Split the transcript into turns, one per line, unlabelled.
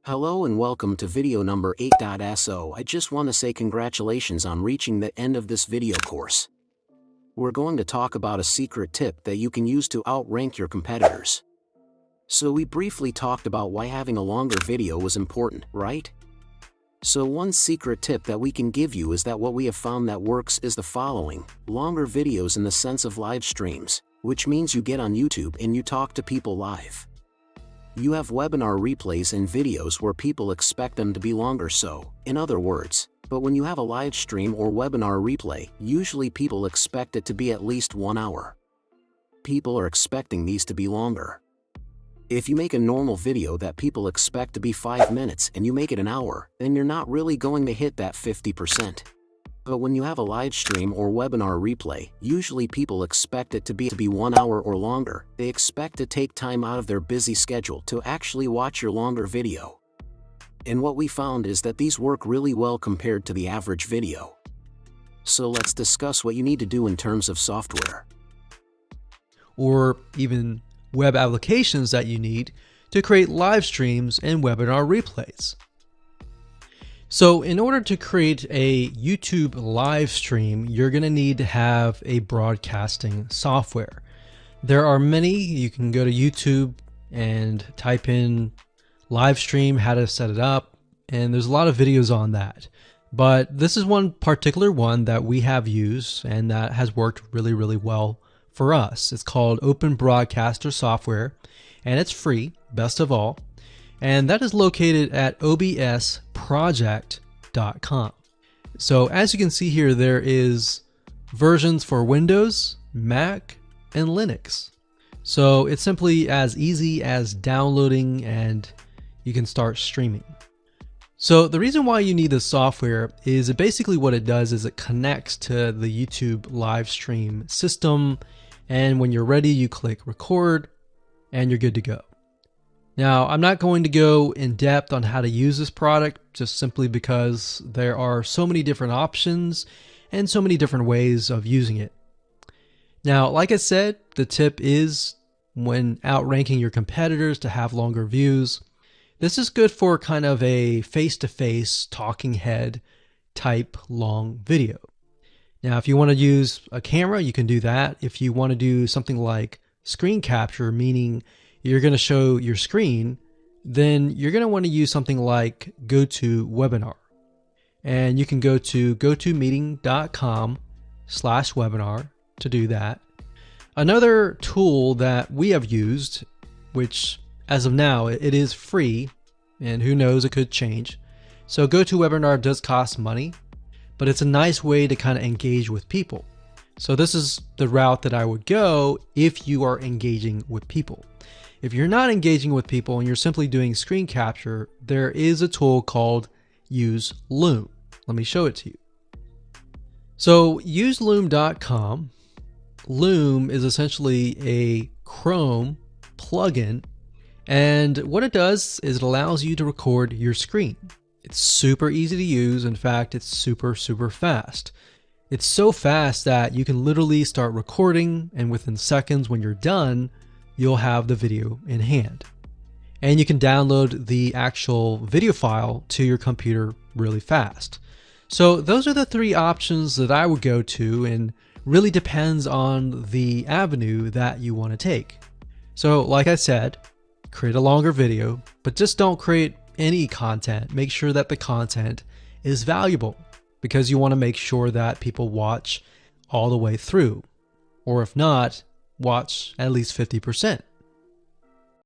Hello and welcome to video number 8.so. I just want to say congratulations on reaching the end of this video course. We're going to talk about a secret tip that you can use to outrank your competitors. So we briefly talked about why having a longer video was important, right? So one secret tip that we can give you is that what we have found that works is the following: longer videos in the sense of live streams, which means you get on YouTube and you talk to people live. You have webinar replays and videos where people expect them to be longer, so, in other words, but when you have a live stream or webinar replay, usually people expect it to be at least 1 hour. People are expecting these to be longer. If you make a normal video that people expect to be 5 minutes and you make it an hour, then you're not really going to hit that 50%. But when you have a live stream or webinar replay, usually people expect it to be 1 hour or longer. They expect to take time out of their busy schedule to actually watch your longer video. And what we found is that these work really well compared to the average video. So let's discuss what you need to do in terms of software.
Or even web applications that you need to create live streams and webinar replays. So in order to create a YouTube live stream, you're going to need to have a broadcasting software. There are many. You can go to YouTube and type in live stream, how to set it up, and there's a lot of videos on that. But this is one particular one that we have used and that has worked really, really well for us. It's called Open Broadcaster Software, and it's free, best of all. And that is located at obsproject.com. So as you can see here, there is versions for Windows, Mac, and Linux. So it's simply as easy as downloading and you can start streaming. So the reason why you need this software is basically what it does is it connects to the YouTube live stream system. And when you're ready, you click record and you're good to go. Now, I'm not going to go in depth on how to use this product just simply because there are so many different options and so many different ways of using it. Now, like I said, the tip is when outranking your competitors to have longer views. This is good for kind of a face-to-face talking head type long video. Now, if you want to use a camera, you can do that. If you want to do something like screen capture, meaning you're going to show your screen, then you're going to want to use something like GoToWebinar. And you can go to gotomeeting.com/webinar to do that. Another tool that we have used, which as of now, it is free, and who knows, it could change. So GoToWebinar does cost money, but it's a nice way to kind of engage with people. So this is the route that I would go if you are engaging with people. If you're not engaging with people and you're simply doing screen capture, there is a tool called Use Loom. Let me show it to you. So useloom.com. Loom is essentially a Chrome plugin, and what it does is it allows you to record your screen. It's super easy to use. In fact, it's super, super fast. It's so fast that you can literally start recording, and within seconds when you're done, you'll have the video in hand. And you can download the actual video file to your computer really fast. So those are the three options that I would go to, and really depends on the avenue that you want to take. So like I said, create a longer video, but just don't create any content. Make sure that the content is valuable, because you want to make sure that people watch all the way through. Or if not, watch at least 50%.